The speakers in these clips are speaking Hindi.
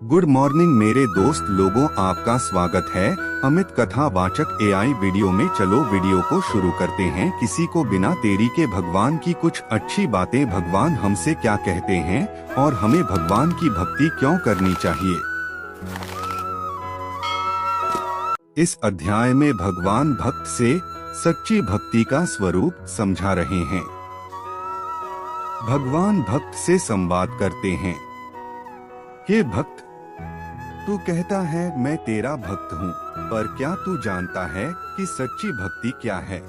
गुड मॉर्निंग मेरे दोस्त लोगों, आपका स्वागत है अमित कथावाचक एआई वीडियो में। चलो वीडियो को शुरू करते हैं। किसी को बिना तेरी के भगवान की कुछ अच्छी बातें। भगवान हमसे क्या कहते हैं और हमें भगवान की भक्ति क्यों करनी चाहिए। इस अध्याय में भगवान भक्त से सच्ची भक्ति का स्वरूप समझा रहे हैं। भगवान भक्त से संवाद करते हैं। हे भक्त, तू कहता है मैं तेरा भक्त हूँ, पर क्या तू जानता है कि सच्ची भक्ति क्या है?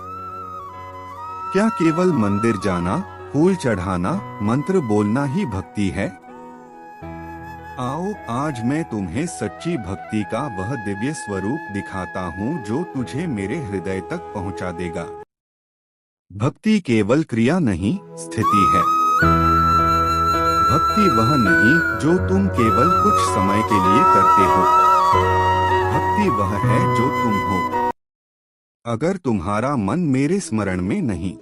क्या केवल मंदिर जाना, फूल चढ़ाना, मंत्र बोलना ही भक्ति है? आओ आज मैं तुम्हें सच्ची भक्ति का वह दिव्य स्वरूप दिखाता हूँ जो तुझे मेरे हृदय तक पहुँचा देगा। भक्ति केवल क्रिया नहीं, स्थिति है। भक्ति वह नहीं जो तुम केवल कुछ समय के लिए करते हो। भक्ति वह है जो तुम हो। अगर तुम्हारा मन मेरे स्मरण में नहीं,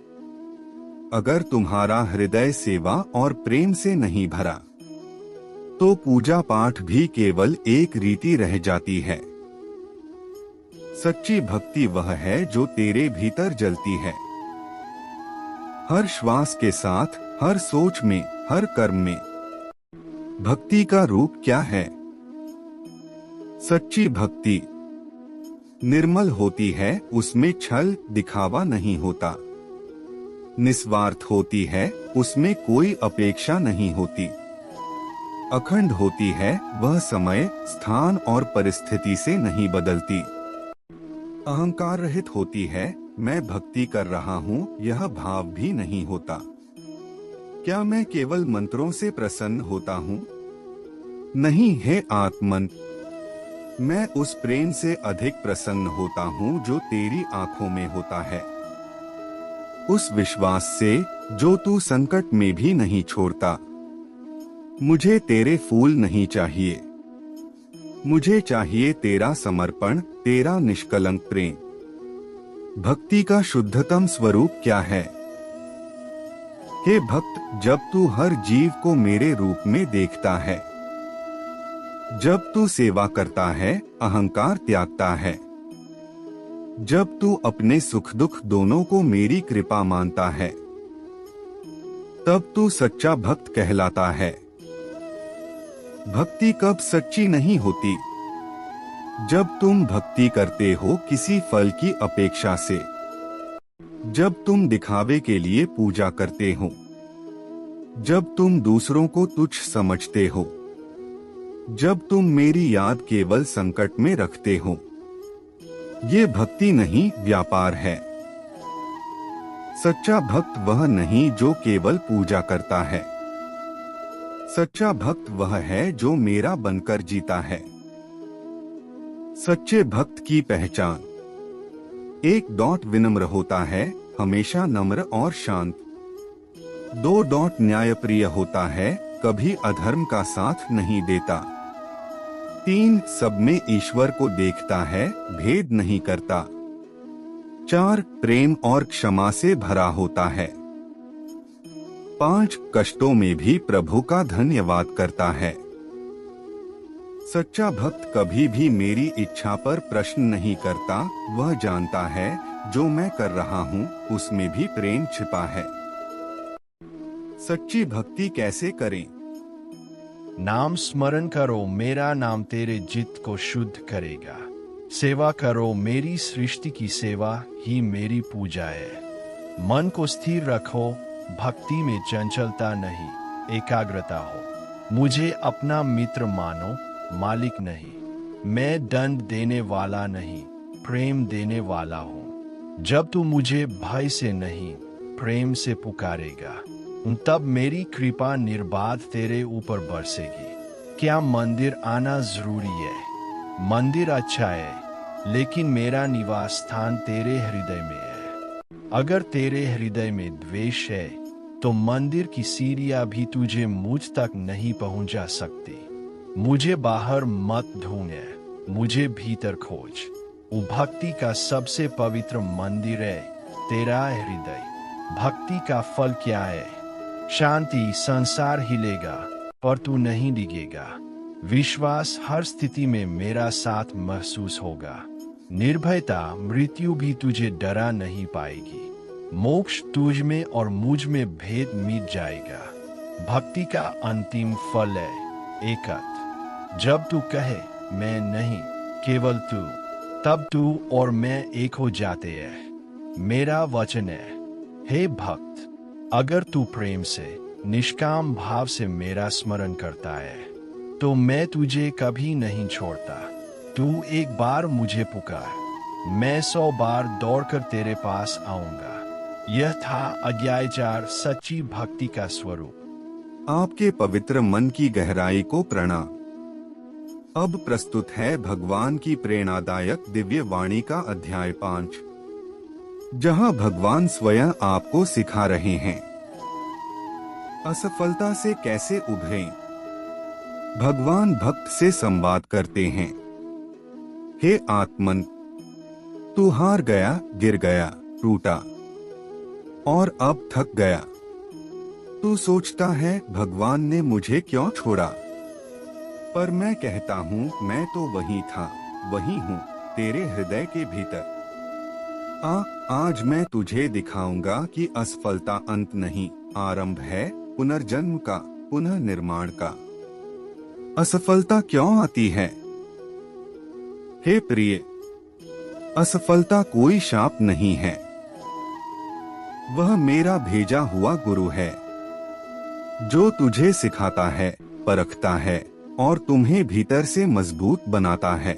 अगर तुम्हारा हृदय सेवा और प्रेम से नहीं भरा, तो पूजा पाठ भी केवल एक रीति रह जाती है। सच्ची भक्ति वह है जो तेरे भीतर जलती है, हर श्वास के साथ, हर सोच में, हर कर्म में। भक्ति का रूप क्या है? सच्ची भक्ति निर्मल होती है, उसमें छल दिखावा नहीं होता। निस्वार्थ होती है, उसमें कोई अपेक्षा नहीं होती। अखंड होती है, वह समय, स्थान और परिस्थिति से नहीं बदलती। अहंकार रहित होती है, मैं भक्ति कर रहा हूँ यह भाव भी नहीं होता। क्या मैं केवल मंत्रों से प्रसन्न होता हूँ? नहीं है आत्मन, मैं उस प्रेम से अधिक प्रसन्न होता हूँ जो तेरी आंखों में होता है। उस विश्वास से जो तू संकट में भी नहीं छोड़ता। मुझे तेरे फूल नहीं चाहिए, मुझे चाहिए तेरा समर्पण, तेरा निष्कलंक प्रेम। भक्ति का शुद्धतम स्वरूप क्या है? हे भक्त, जब तू हर जीव को मेरे रूप में देखता है, जब तू सेवा करता है, अहंकार त्यागता है, जब तू अपने सुख दुख दोनों को मेरी कृपा मानता है, तब तू सच्चा भक्त कहलाता है। भक्ति कब सच्ची नहीं होती? जब तुम भक्ति करते हो किसी फल की अपेक्षा से, जब तुम दिखावे के लिए पूजा करते हो, जब तुम दूसरों को तुच्छ समझते हो, जब तुम मेरी याद केवल संकट में रखते हो। ये भक्ति नहीं, व्यापार है। सच्चा भक्त वह नहीं जो केवल पूजा करता है। सच्चा भक्त वह है जो मेरा बनकर जीता है। सच्चे भक्त की पहचान। 1. विनम्र होता है, हमेशा नम्र और शांत। 2. न्यायप्रिय होता है, कभी अधर्म का साथ नहीं देता। 3. सब में ईश्वर को देखता है, भेद नहीं करता। 4. प्रेम और क्षमा से भरा होता है। 5. कष्टों में भी प्रभु का धन्यवाद करता है। सच्चा भक्त कभी भी मेरी इच्छा पर प्रश्न नहीं करता। वह जानता है जो मैं कर रहा हूँ उसमें भी प्रेम छिपा है। सच्ची भक्ति कैसे करें? नाम स्मरण करो, मेरा नाम तेरे चित्त को शुद्ध करेगा। सेवा करो, मेरी सृष्टि की सेवा ही मेरी पूजा है। मन को स्थिर रखो, भक्ति में चंचलता नहीं, एकाग्रता हो। मुझे अपना मित्र मानो, मालिक नहीं। मैं दंड देने वाला नहीं, प्रेम देने वाला हूँ। जब तू मुझे भय से नहीं, प्रेम से पुकारेगा, तब मेरी कृपा निर्बाध तेरे ऊपर बरसेगी। क्या मंदिर आना जरूरी है? मंदिर अच्छा है, लेकिन मेरा निवास स्थान तेरे हृदय में है। अगर तेरे हृदय में द्वेष है, तो मंदिर की सीढ़ियां भी तुझे मुझ तक नहीं पहुंचा सकती। मुझे बाहर मत ढूंढे, मुझे भीतर खोज। वो भक्ति का सबसे पवित्र मंदिर है तेरा हृदय। भक्ति का फल क्या है? शांति। संसार हिलेगा पर तू नहीं डिगेगा। विश्वास हर स्थिति में मेरा साथ महसूस होगा। निर्भयता, मृत्यु भी तुझे डरा नहीं पाएगी। मोक्ष तुझ में और मुझ में भेद मिट जाएगा। भक्ति का अंतिम फल है एकत्व। जब तू कहे मैं नहीं, केवल तू, तब तू और मैं एक हो जाते हैं। मेरा वचन है, हे भक्त, अगर तू प्रेम से, निष्काम भाव से मेरा स्मरण करता है तो मैं तुझे कभी नहीं छोड़ता। तू एक बार मुझे पुकार, मैं 100 बार दौड़कर तेरे पास आऊंगा। यह था अध्याय 4, सच्ची भक्ति का स्वरूप। आपके पवित्र मन की गहराई को प्रणाम। अब प्रस्तुत है भगवान की प्रेरणादायक दिव्य वाणी का अध्याय 5, जहां भगवान स्वयं आपको सिखा रहे हैं असफलता से कैसे उभरें। भगवान भक्त से संवाद करते हैं। हे आत्मन, तू हार गया, गिर गया, टूटा और अब थक गया। तू सोचता है भगवान ने मुझे क्यों छोड़ा, पर मैं कहता हूँ मैं तो वही था, वही हूँ तेरे हृदय के भीतर। आज मैं तुझे दिखाऊंगा कि असफलता अंत नहीं, आरंभ है पुनर्जन्म का, पुनः निर्माण का। असफलता क्यों आती है? हे प्रिय, असफलता कोई शाप नहीं है। वह मेरा भेजा हुआ गुरु है, जो तुझे सिखाता है, परखता है और तुम्हें भीतर से मजबूत बनाता है।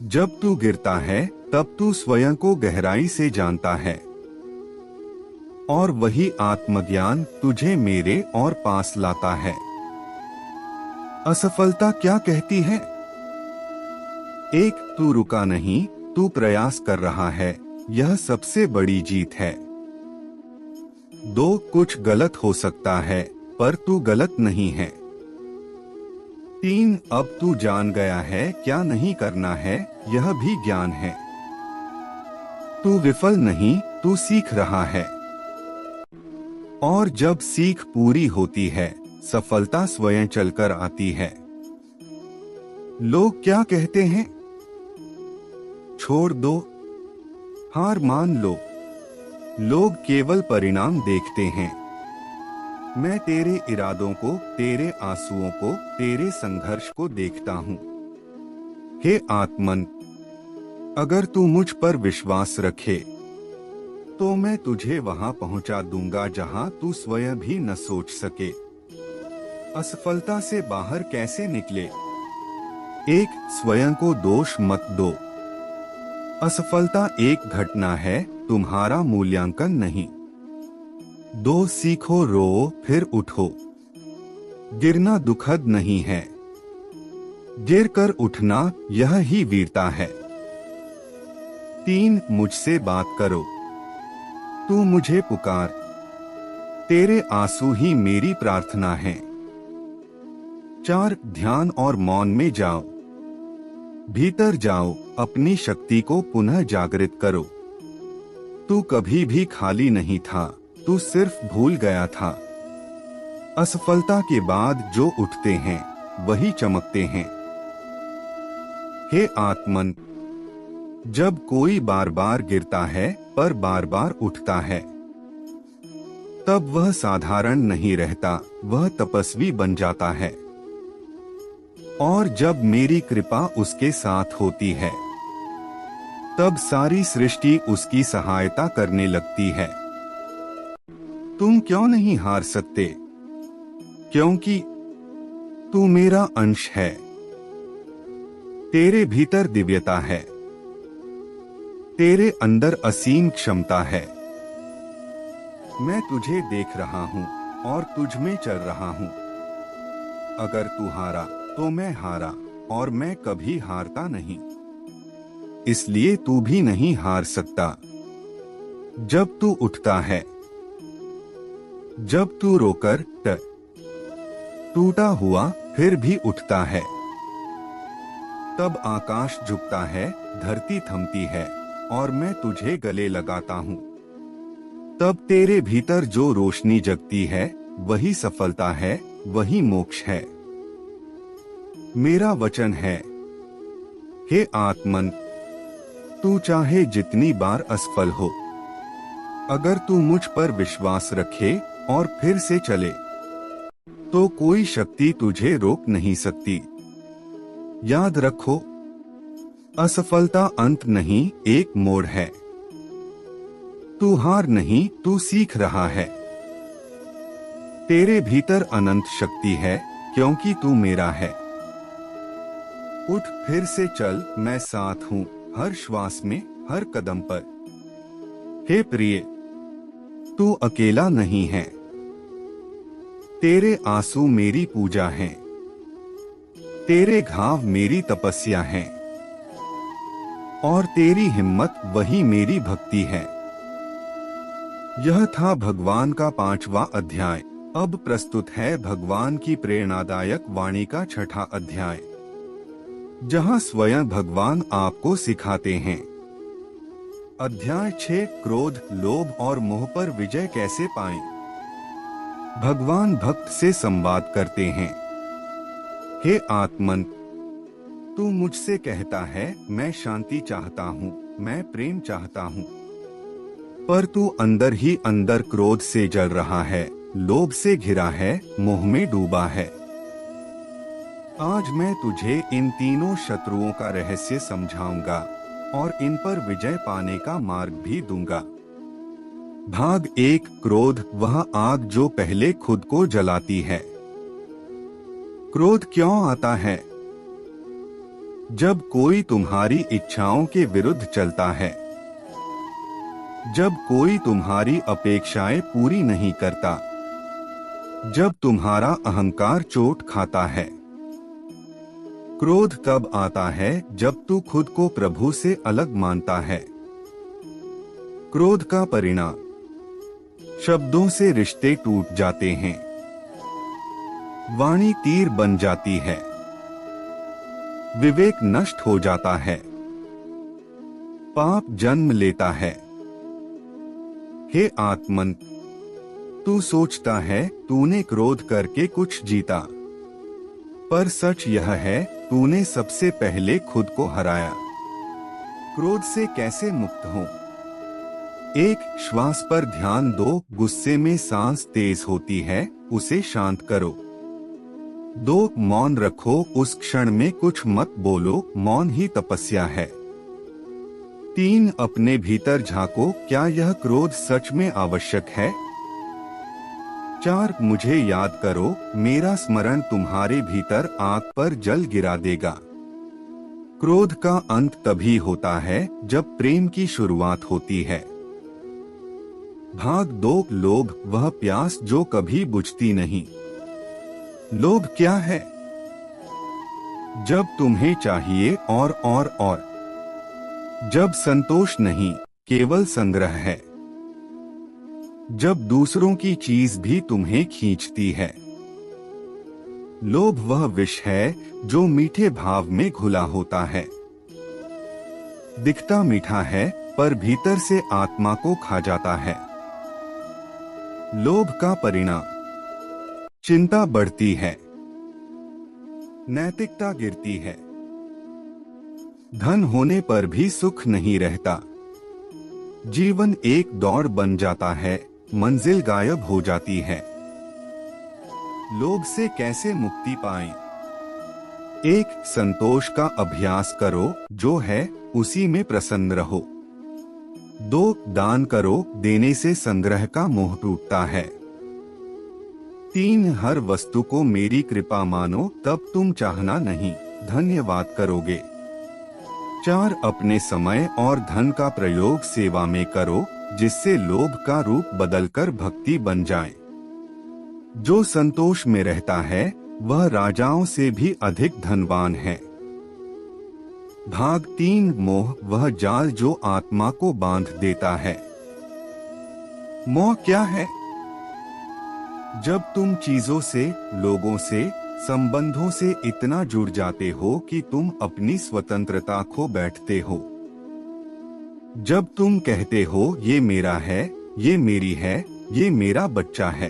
जब तू गिरता है तब तू स्वयं को गहराई से जानता है, और वही आत्मज्ञान तुझे मेरे और पास लाता है। असफलता क्या कहती है? 1, तू रुका नहीं, तू प्रयास कर रहा है, यह सबसे बड़ी जीत है। 2, कुछ गलत हो सकता है पर तू गलत नहीं है। 3, अब तू जान गया है क्या नहीं करना है, यह भी ज्ञान है। तू विफल नहीं, तू सीख रहा है। और जब सीख पूरी होती है, सफलता स्वयं चलकर आती है। लोग क्या कहते हैं? छोड़ दो, हार मान लो। लोग केवल परिणाम देखते हैं। मैं तेरे इरादों को, तेरे आंसुओं को, तेरे संघर्ष को देखता हूँ। हे आत्मन, अगर तू मुझ पर विश्वास रखे तो मैं तुझे वहां पहुंचा दूंगा जहां तू स्वयं भी न सोच सके। असफलता से बाहर कैसे निकले? 1, स्वयं को दोष मत दो। असफलता एक घटना है, तुम्हारा मूल्यांकन नहीं। 2, सीखो, रो फिर उठो। गिरना दुखद नहीं है, गिरकर उठना यह ही वीरता है। 3, मुझसे बात करो, तू मुझे पुकार, तेरे आंसू ही मेरी प्रार्थना है। 4, ध्यान और मौन में जाओ, भीतर जाओ, अपनी शक्ति को पुनः जागृत करो। तू कभी भी खाली नहीं था, तू सिर्फ भूल गया था। असफलता के बाद जो उठते हैं वही चमकते हैं। हे आत्मन, जब कोई बार बार गिरता है पर बार बार उठता है, तब वह साधारण नहीं रहता, वह तपस्वी बन जाता है। और जब मेरी कृपा उसके साथ होती है, तब सारी सृष्टि उसकी सहायता करने लगती है। तुम क्यों नहीं हार सकते? क्योंकि तू मेरा अंश है। तेरे भीतर दिव्यता है, तेरे अंदर असीम क्षमता है। मैं तुझे देख रहा हूँ और तुझ में चल रहा हूँ। अगर तू हारा तो मैं हारा, और मैं कभी हारता नहीं, इसलिए तू भी नहीं हार सकता। जब तू उठता है, जब तू रोकर टूटा हुआ फिर भी उठता है, तब आकाश झुकता है, धरती थमती है और मैं तुझे गले लगाता हूँ। तब तेरे भीतर जो रोशनी जगती है वही सफलता है, वही मोक्ष है। मेरा वचन है, हे आत्मन, तू चाहे जितनी बार असफल हो, अगर तू मुझ पर विश्वास रखे और फिर से चले, तो कोई शक्ति तुझे रोक नहीं सकती। याद रखो, असफलता अंत नहीं, एक मोड़ है। तू हार नहीं, तू सीख रहा है। तेरे भीतर अनंत शक्ति है, क्योंकि तू मेरा है। उठ, फिर से चल, मैं साथ हूँ, हर श्वास में, हर कदम पर। हे प्रिय, तू अकेला नहीं है। तेरे आंसू मेरी पूजा हैं, तेरे घाव मेरी तपस्या हैं, और तेरी हिम्मत वही मेरी भक्ति है। यह था भगवान का 5वां अध्याय। अब प्रस्तुत है भगवान की प्रेरणादायक वाणी का 6ठा अध्याय, जहां स्वयं भगवान आपको सिखाते हैं। अध्याय 6, क्रोध, लोभ और मोह पर विजय कैसे पाएं। भगवान भक्त से संवाद करते हैं। हे आत्मन, तू मुझसे कहता है, मैं शांति चाहता हूँ, मैं प्रेम चाहता हूँ, पर तू अंदर ही अंदर क्रोध से जल रहा है, लोभ से घिरा है, मोह में डूबा है। आज मैं तुझे इन तीनों शत्रुओं का रहस्य समझाऊंगा और इन पर विजय पाने का मार्ग भी दूंगा। भाग 1, क्रोध, वह आग जो पहले खुद को जलाती है। क्रोध क्यों आता है? जब कोई तुम्हारी इच्छाओं के विरुद्ध चलता है, जब कोई तुम्हारी अपेक्षाएं पूरी नहीं करता, जब तुम्हारा अहंकार चोट खाता है। क्रोध तब आता है जब तू खुद को प्रभु से अलग मानता है। क्रोध का परिणाम, शब्दों से रिश्ते टूट जाते हैं, वाणी तीर बन जाती है, विवेक नष्ट हो जाता है, पाप जन्म लेता है। हे आत्मन, तू सोचता है तूने क्रोध करके कुछ जीता, पर सच यह है तूने सबसे पहले खुद को हराया। क्रोध से कैसे मुक्त हो? 1, श्वास पर ध्यान दो। गुस्से में सांस तेज होती है, उसे शांत करो। 2, मौन रखो, उस क्षण में कुछ मत बोलो, मौन ही तपस्या है। 3, अपने भीतर झांको, क्या यह क्रोध सच में आवश्यक है? 4, मुझे याद करो, मेरा स्मरण तुम्हारे भीतर आग पर जल गिरा देगा। क्रोध का अंत तभी होता है जब प्रेम की शुरुआत होती है। भाग 2, लोभ, वह प्यास जो कभी बुझती नहीं। लोभ क्या है? जब तुम्हें चाहिए और जब संतोष नहीं, केवल संग्रह है। जब दूसरों की चीज भी तुम्हें खींचती है। लोभ वह विष है जो मीठे भाव में घुला होता है। दिखता मीठा है, पर भीतर से आत्मा को खा जाता है। लोभ का परिणाम, चिंता बढ़ती है, नैतिकता गिरती है, धन होने पर भी सुख नहीं रहता, जीवन एक दौड़ बन जाता है, मंजिल गायब हो जाती है। लोभ से कैसे मुक्ति पाएं? 1, संतोष का अभ्यास करो, जो है उसी में प्रसन्न रहो। 2, दान करो, देने से संग्रह का मोह टूटता है। 3, हर वस्तु को मेरी कृपा मानो, तब तुम चाहना नहीं, धन्यवाद करोगे। 4, अपने समय और धन का प्रयोग सेवा में करो, जिससे लोभ का रूप बदलकर भक्ति बन जाए। जो संतोष में रहता है, वह राजाओं से भी अधिक धनवान है। भाग 3, मोह, वह जाल जो आत्मा को बांध देता है। मोह क्या है? जब तुम चीजों से, लोगों से, संबंधों से इतना जुड़ जाते हो कि तुम अपनी स्वतंत्रता खो बैठते हो। जब तुम कहते हो ये मेरा है, ये मेरी है, ये मेरा बच्चा है।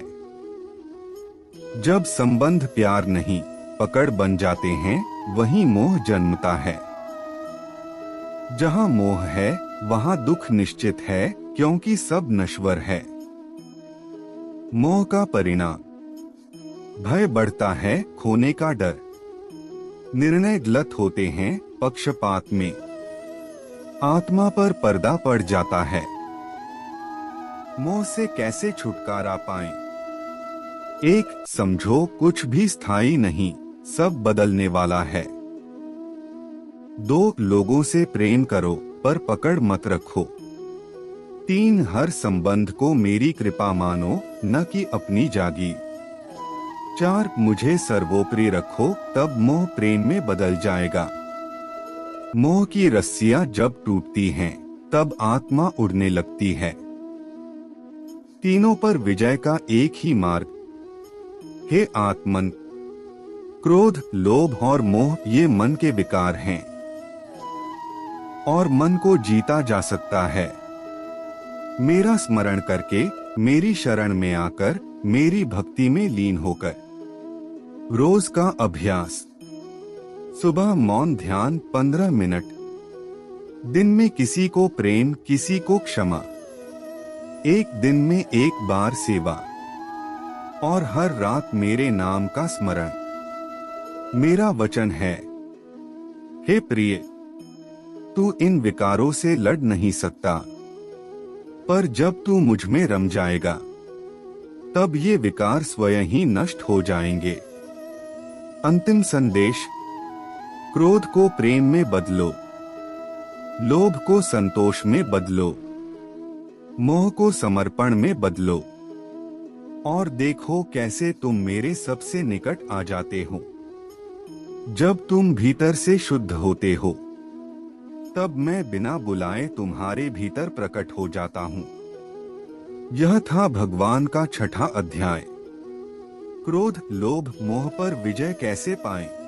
जब संबंध प्यार नहीं, पकड़ बन जाते हैं, वहीं मोह जन्मता है। जहां मोह है वहां दुख निश्चित है, क्योंकि सब नश्वर है। मोह का परिणाम भय बढ़ता है, खोने का डर, निर्णय गलत होते हैं, पक्षपात में आत्मा पर पर्दा पड़ जाता है। मोह से कैसे छुटकारा पाएं? एक, समझो कुछ भी स्थायी नहीं, सब बदलने वाला है। 2, लोगों से प्रेम करो पर पकड़ मत रखो। 3, हर संबंध को मेरी कृपा मानो, न कि अपनी जागीर। 4, मुझे सर्वोपरि रखो, तब मोह प्रेम में बदल जाएगा। मोह की रस्सियां जब टूटती हैं, तब आत्मा उड़ने लगती है। तीनों पर विजय का एक ही मार्ग। हे आत्मन, क्रोध, लोभ और मोह ये मन के विकार हैं, और मन को जीता जा सकता है। मेरा स्मरण करके, मेरी शरण में आकर, मेरी भक्ति में लीन होकर। रोज का अभ्यास। सुबह मौन ध्यान 15 मिनट। दिन में किसी को प्रेम, किसी को क्षमा। एक दिन में एक बार सेवा, और हर रात मेरे नाम का स्मरण। मेरा वचन है, हे प्रिय, तू इन विकारों से लड़ नहीं सकता, पर जब तू मुझ में रम जाएगा, तब ये विकार स्वयं ही नष्ट हो जाएंगे। अंतिम संदेश। क्रोध को प्रेम में बदलो, लोभ को संतोष में बदलो, मोह को समर्पण में बदलो, और देखो कैसे तुम मेरे सबसे निकट आ जाते हो। जब तुम भीतर से शुद्ध होते हो, तब मैं बिना बुलाए तुम्हारे भीतर प्रकट हो जाता हूँ। यह था भगवान का 6ठा अध्याय। क्रोध, लोभ, मोह पर विजय कैसे पाएं?